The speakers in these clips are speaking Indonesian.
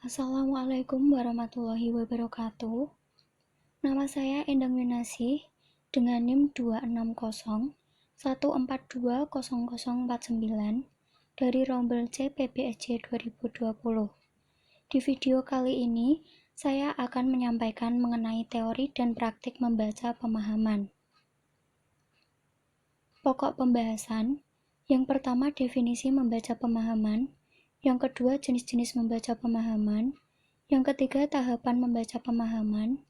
Assalamualaikum warahmatullahi wabarakatuh. Nama saya Endang Winasih dengan NIM 26014200049 dari Rombel C PBSJ 2020. Di video kali ini, saya akan menyampaikan mengenai teori dan praktik membaca pemahaman. Pokok pembahasan, yang pertama definisi membaca pemahaman, yang kedua jenis-jenis membaca pemahaman, yang ketiga tahapan membaca pemahaman,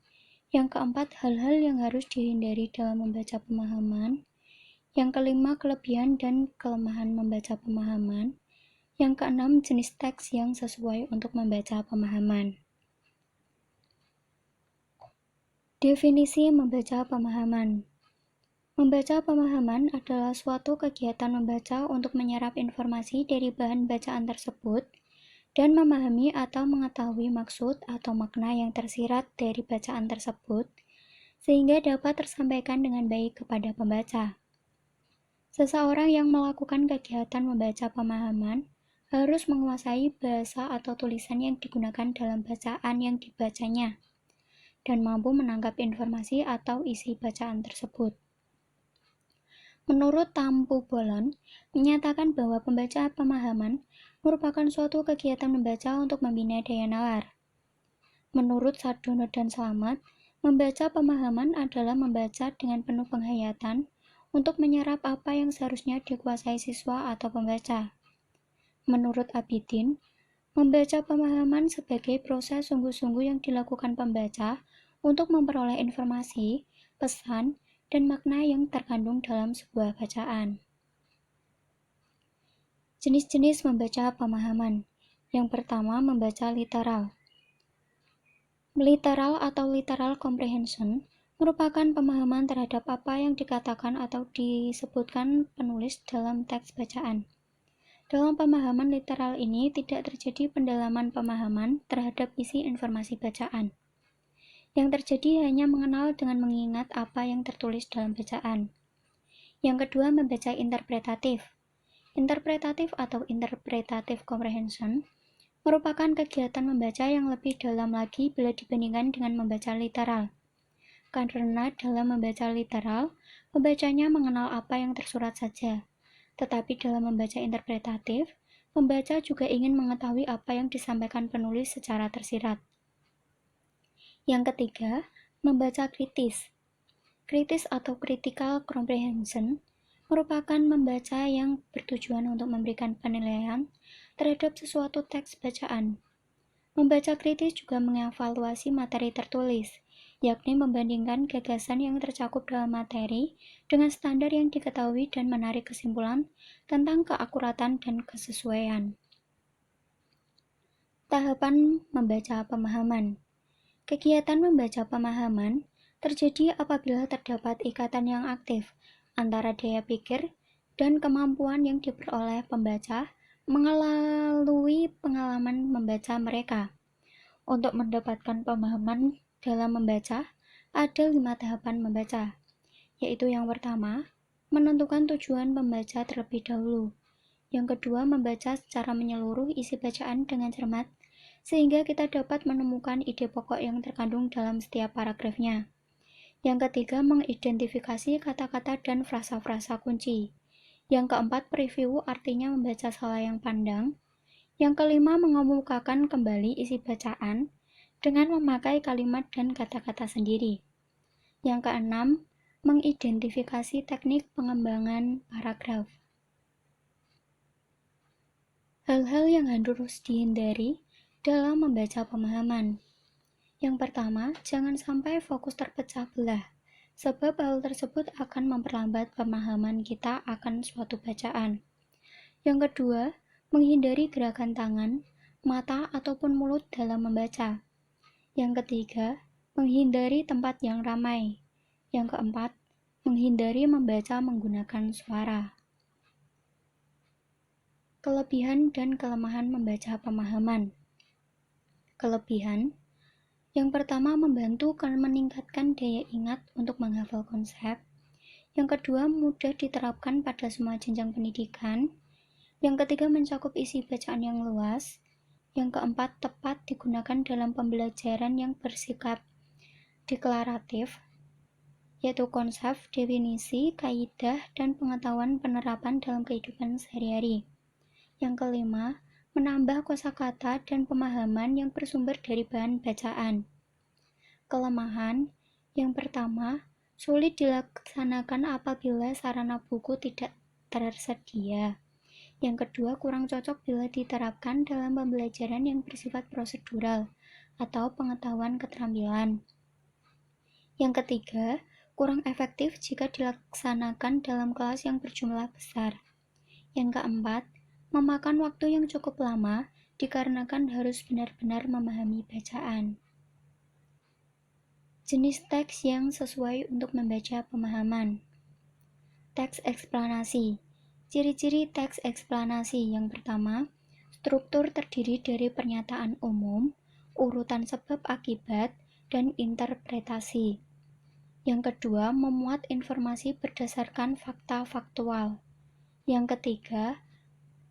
yang keempat hal-hal yang harus dihindari dalam membaca pemahaman, yang kelima kelebihan dan kelemahan membaca pemahaman, yang keenam jenis teks yang sesuai untuk membaca pemahaman. Definisi membaca pemahaman. Membaca pemahaman adalah suatu kegiatan membaca untuk menyerap informasi dari bahan bacaan tersebut dan memahami atau mengetahui maksud atau makna yang tersirat dari bacaan tersebut, sehingga dapat tersampaikan dengan baik kepada pembaca. Seseorang yang melakukan kegiatan membaca pemahaman harus menguasai bahasa atau tulisan yang digunakan dalam bacaan yang dibacanya, dan mampu menangkap informasi atau isi bacaan tersebut. Menurut Tampu Bolon, menyatakan bahwa pembaca pemahaman merupakan suatu kegiatan membaca untuk membina daya nalar. Menurut Sardono dan Slamet, membaca pemahaman adalah membaca dengan penuh penghayatan untuk menyerap apa yang seharusnya dikuasai siswa atau pembaca. Menurut Abidin, membaca pemahaman sebagai proses sungguh-sungguh yang dilakukan pembaca untuk memperoleh informasi, pesan, dan makna yang terkandung dalam sebuah bacaan. Jenis-jenis membaca pemahaman. Yang pertama, membaca literal. Literal atau literal comprehension merupakan pemahaman terhadap apa yang dikatakan atau disebutkan penulis dalam teks bacaan. Dalam pemahaman literal ini tidak terjadi pendalaman pemahaman terhadap isi informasi bacaan. Yang terjadi hanya mengenal dengan mengingat apa yang tertulis dalam bacaan. Yang kedua, membaca interpretatif. Interpretatif atau interpretative comprehension merupakan kegiatan membaca yang lebih dalam lagi bila dibandingkan dengan membaca literal. Karena dalam membaca literal, pembacanya mengenal apa yang tersurat saja. Tetapi dalam membaca interpretatif, pembaca juga ingin mengetahui apa yang disampaikan penulis secara tersirat. Yang ketiga, membaca kritis. Kritis atau critical comprehension merupakan membaca yang bertujuan untuk memberikan penilaian terhadap sesuatu teks bacaan. Membaca kritis juga mengevaluasi materi tertulis, yakni membandingkan gagasan yang tercakup dalam materi dengan standar yang diketahui dan menarik kesimpulan tentang keakuratan dan kesesuaian. Tahapan membaca pemahaman. Kegiatan membaca pemahaman terjadi apabila terdapat ikatan yang aktif antara daya pikir dan kemampuan yang diperoleh pembaca melalui pengalaman membaca mereka. Untuk mendapatkan pemahaman dalam membaca, ada 5 tahapan membaca, yaitu yang pertama, menentukan tujuan pembaca terlebih dahulu. Yang kedua, membaca secara menyeluruh isi bacaan dengan cermat, sehingga kita dapat menemukan ide pokok yang terkandung dalam setiap paragrafnya. Yang ketiga, mengidentifikasi kata-kata dan frasa-frasa kunci. Yang keempat, preview artinya membaca selayang pandang. Yang kelima, mengemukakan kembali isi bacaan dengan memakai kalimat dan kata-kata sendiri. Yang keenam, mengidentifikasi teknik pengembangan paragraf. Hal-hal yang harus dihindari dalam membaca pemahaman. Yang pertama, jangan sampai fokus terpecah belah, sebab hal tersebut akan memperlambat pemahaman kita akan suatu bacaan. Yang kedua, menghindari gerakan tangan, mata, ataupun mulut dalam membaca. Yang ketiga, menghindari tempat yang ramai. Yang keempat, menghindari membaca menggunakan suara. Kelebihan dan kelemahan membaca pemahaman. Kelebihan. Yang pertama, membantu meningkatkan daya ingat untuk menghafal konsep. Yang kedua, mudah diterapkan pada semua jenjang pendidikan. Yang ketiga, mencakup isi bacaan yang luas. Yang keempat, tepat digunakan dalam pembelajaran yang bersikap deklaratif, yaitu konsep, definisi, kaidah, dan pengetahuan penerapan dalam kehidupan sehari-hari. Yang kelima, menambah kosakata dan pemahaman yang bersumber dari bahan bacaan. Kelemahan yang pertama, sulit dilaksanakan apabila sarana buku tidak tersedia. Yang kedua, kurang cocok bila diterapkan dalam pembelajaran yang bersifat prosedural atau pengetahuan keterampilan. Yang ketiga, kurang efektif jika dilaksanakan dalam kelas yang berjumlah besar. Yang keempat, memakan waktu yang cukup lama dikarenakan harus benar-benar memahami bacaan. Jenis teks yang sesuai untuk membaca pemahaman. Teks eksplanasi. Ciri-ciri teks eksplanasi yang pertama, struktur terdiri dari pernyataan umum, urutan sebab akibat, dan interpretasi. Yang kedua, memuat informasi berdasarkan fakta faktual. Yang ketiga,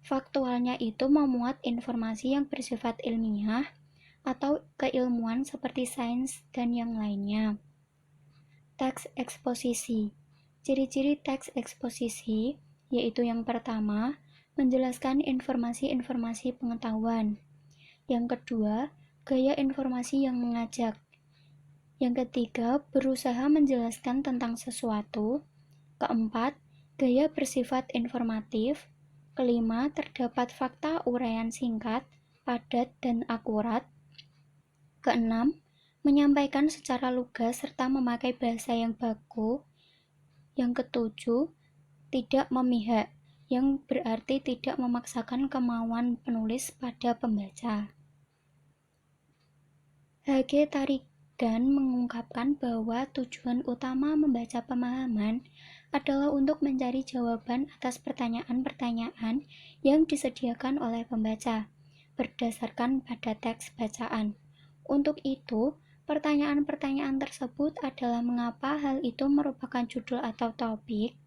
faktualnya itu memuat informasi yang bersifat ilmiah atau keilmuan seperti sains dan yang lainnya. Teks eksposisi. Ciri-ciri teks eksposisi yaitu yang pertama, menjelaskan informasi-informasi pengetahuan. Yang kedua, gaya informasi yang mengajak. Yang ketiga, berusaha menjelaskan tentang sesuatu. Keempat, gaya bersifat informatif. Kelima, terdapat fakta uraian singkat, padat, dan akurat. Keenam, menyampaikan secara lugas serta memakai bahasa yang baku. Yang ketujuh, tidak memihak, yang berarti tidak memaksakan kemauan penulis pada pembaca. H.G. Tarigan mengungkapkan bahwa tujuan utama membaca pemahaman adalah untuk mencari jawaban atas pertanyaan-pertanyaan yang disediakan oleh pembaca berdasarkan pada teks bacaan. Untuk itu, pertanyaan-pertanyaan tersebut adalah mengapa hal itu merupakan judul atau topik,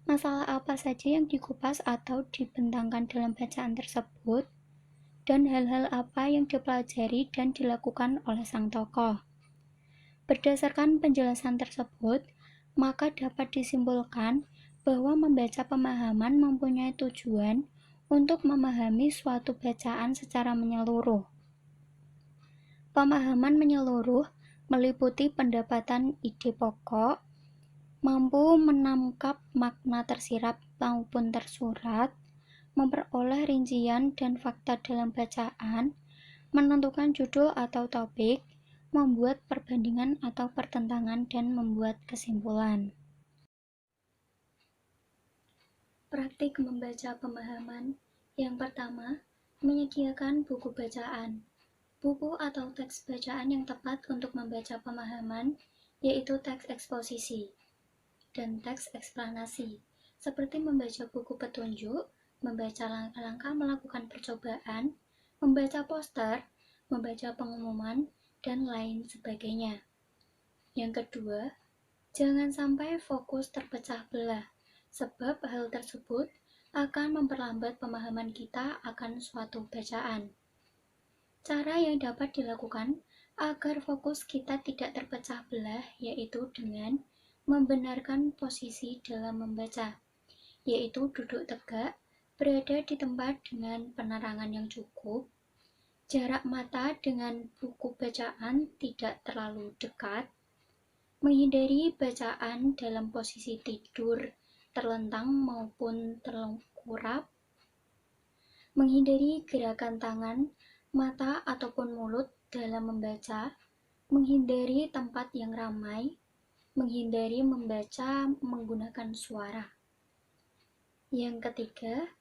masalah apa saja yang dikupas atau dibentangkan dalam bacaan tersebut, dan hal-hal apa yang dipelajari dan dilakukan oleh sang tokoh. Berdasarkan penjelasan tersebut, maka dapat disimpulkan bahwa membaca pemahaman mempunyai tujuan untuk memahami suatu bacaan secara menyeluruh. Pemahaman menyeluruh meliputi pendapatan ide pokok, mampu menangkap makna tersirat maupun tersurat, memperoleh rincian dan fakta dalam bacaan, menentukan judul atau topik, membuat perbandingan atau pertentangan, dan membuat kesimpulan. Praktik membaca pemahaman. Yang pertama, menyediakan buku bacaan. Buku atau teks bacaan yang tepat untuk membaca pemahaman, yaitu teks eksposisi dan teks eksplanasi, seperti membaca buku petunjuk, membaca langkah-langkah melakukan percobaan, membaca poster, membaca pengumuman, dan lain sebagainya. Yang kedua, jangan sampai fokus terpecah belah, sebab hal tersebut akan memperlambat pemahaman kita akan suatu bacaan. Cara yang dapat dilakukan agar fokus kita tidak terpecah belah yaitu dengan membenarkan posisi dalam membaca, yaitu duduk tegak, berada di tempat dengan penerangan yang cukup, jarak mata dengan buku bacaan tidak terlalu dekat, menghindari bacaan dalam posisi tidur, terlentang maupun terlengkurap, menghindari gerakan tangan, mata ataupun mulut dalam membaca, menghindari tempat yang ramai, menghindari membaca menggunakan suara. Yang ketiga,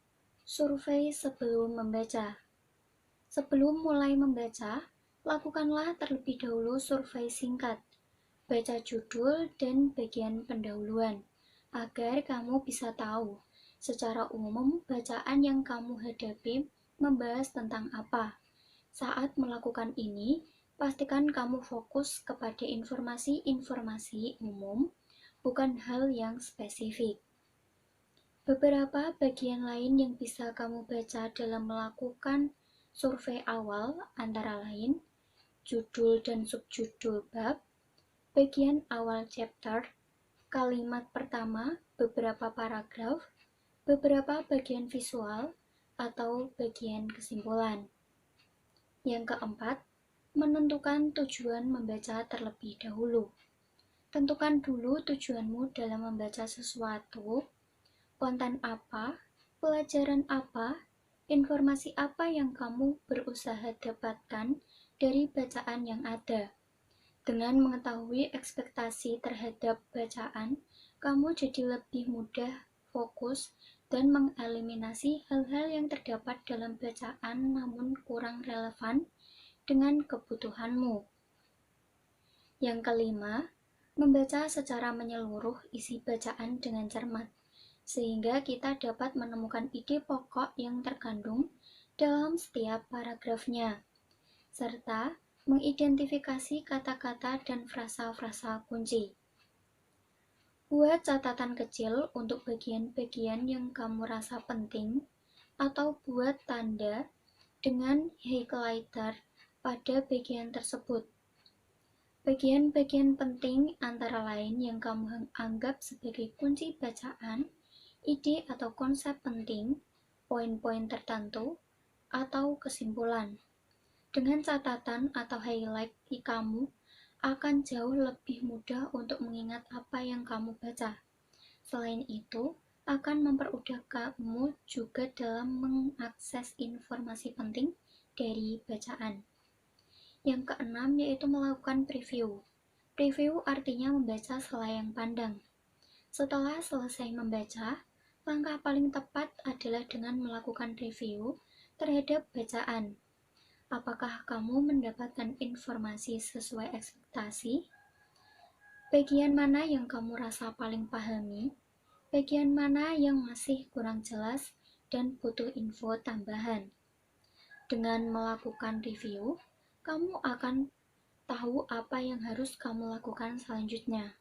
survei sebelum membaca. Sebelum mulai membaca, lakukanlah terlebih dahulu survei singkat. Baca judul dan bagian pendahuluan, agar kamu bisa tahu secara umum bacaan yang kamu hadapi membahas tentang apa. Saat melakukan ini, pastikan kamu fokus kepada informasi-informasi umum, bukan hal yang spesifik. Beberapa bagian lain yang bisa kamu baca dalam melakukan Survei awal antara lain judul dan subjudul bab, bagian awal chapter, kalimat pertama, beberapa paragraf, beberapa bagian visual, atau bagian kesimpulan. Yang keempat, menentukan tujuan membaca terlebih dahulu. Tentukan dulu tujuanmu dalam membaca sesuatu, konten apa, pelajaran apa, informasi apa yang kamu berusaha dapatkan dari bacaan yang ada. Dengan mengetahui ekspektasi terhadap bacaan, kamu jadi lebih mudah fokus dan mengeliminasi hal-hal yang terdapat dalam bacaan namun kurang relevan dengan kebutuhanmu. Yang kelima, membaca secara menyeluruh isi bacaan dengan cermat, sehingga kita dapat menemukan ide pokok yang terkandung dalam setiap paragrafnya, serta mengidentifikasi kata-kata dan frasa-frasa kunci. Buat catatan kecil untuk bagian-bagian yang kamu rasa penting, atau buat tanda dengan highlighter pada bagian tersebut. Bagian-bagian penting antara lain yang kamu anggap sebagai kunci bacaan, ide atau konsep penting, poin-poin tertentu, atau kesimpulan. Dengan catatan atau highlight kamu akan jauh lebih mudah untuk mengingat apa yang kamu baca. Selain itu, akan mempermudah kamu juga dalam mengakses informasi penting dari bacaan. Yang keenam yaitu melakukan preview. Preview artinya membaca selayang pandang. Setelah selesai membaca, langkah paling tepat adalah dengan melakukan review terhadap bacaan. Apakah kamu mendapatkan informasi sesuai ekspektasi? Bagian mana yang kamu rasa paling pahami? Bagian mana yang masih kurang jelas dan butuh info tambahan? Dengan melakukan review, kamu akan tahu apa yang harus kamu lakukan selanjutnya.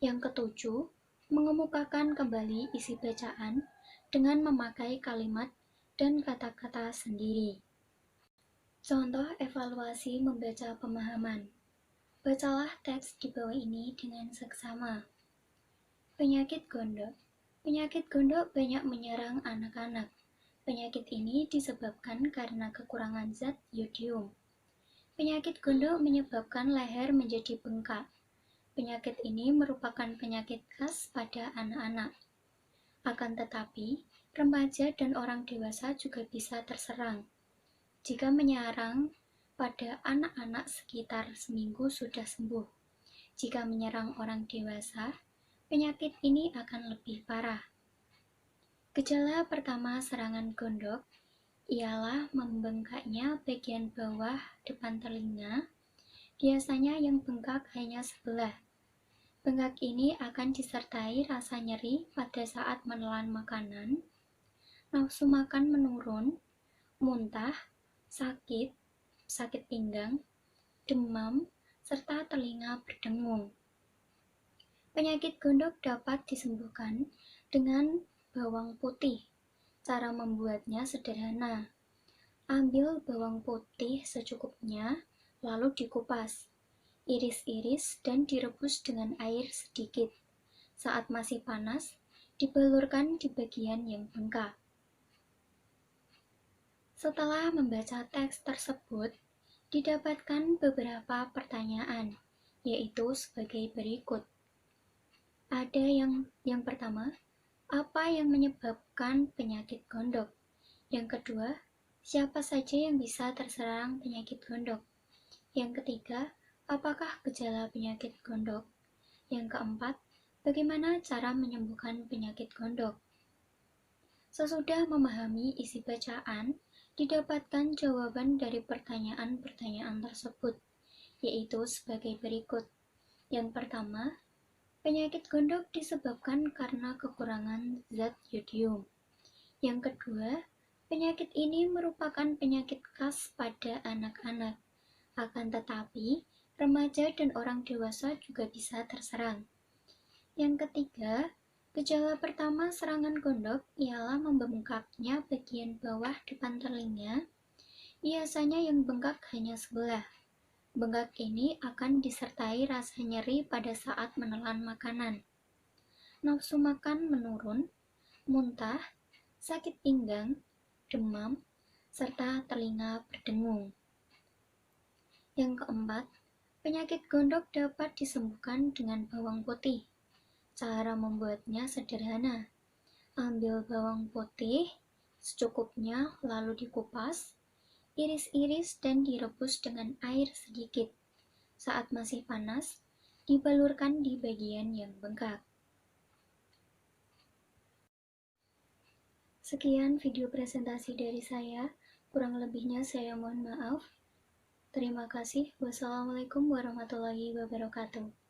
Yang ketujuh, mengemukakan kembali isi bacaan dengan memakai kalimat dan kata-kata sendiri. Contoh evaluasi membaca pemahaman. Bacalah teks di bawah ini dengan seksama. Penyakit gondok. Penyakit gondok banyak menyerang anak-anak. Penyakit ini disebabkan karena kekurangan zat yodium. Penyakit gondok menyebabkan leher menjadi bengkak. Penyakit ini merupakan penyakit khas pada anak-anak. Akan tetapi, remaja dan orang dewasa juga bisa terserang. Jika menyerang pada anak-anak sekitar seminggu sudah sembuh. Jika menyerang orang dewasa, penyakit ini akan lebih parah. Gejala pertama serangan gondok ialah membengkaknya bagian bawah depan telinga, biasanya yang bengkak hanya sebelah. Bengkak ini akan disertai rasa nyeri pada saat menelan makanan, nafsu makan menurun, muntah, sakit pinggang, demam, serta telinga berdengung. Penyakit gondok dapat disembuhkan dengan bawang putih. Cara membuatnya sederhana. Ambil bawang putih secukupnya, lalu dikupas. Iris-iris dan direbus dengan air sedikit. Saat masih panas, dibalurkan di bagian yang bengkak. Setelah membaca teks tersebut, didapatkan beberapa pertanyaan, yaitu sebagai berikut. Ada yang pertama, apa yang menyebabkan penyakit gondok? Yang kedua, siapa saja yang bisa terserang penyakit gondok? Yang ketiga, apakah gejala penyakit gondok? Yang keempat, bagaimana cara menyembuhkan penyakit gondok? Sesudah memahami isi bacaan, didapatkan jawaban dari pertanyaan-pertanyaan tersebut, yaitu sebagai berikut. Yang pertama, penyakit gondok disebabkan karena kekurangan zat yodium. Yang kedua, penyakit ini merupakan penyakit khas pada anak-anak. Akan tetapi, remaja dan orang dewasa juga bisa terserang. Yang ketiga, gejala pertama serangan gondok ialah membengkaknya bagian bawah depan telinga, Biasanya yang bengkak hanya sebelah. Bengkak ini akan disertai rasa nyeri pada saat menelan makanan. Nafsu makan menurun, muntah, sakit pinggang, demam, serta telinga berdengung. Yang keempat, penyakit gondok dapat disembuhkan dengan bawang putih. Cara membuatnya sederhana. Ambil bawang putih secukupnya lalu dikupas, iris-iris dan direbus dengan air sedikit. Saat masih panas, dibalurkan di bagian yang bengkak. Sekian video presentasi dari saya. Kurang lebihnya saya mohon maaf. Terima kasih. Wassalamualaikum warahmatullahi wabarakatuh.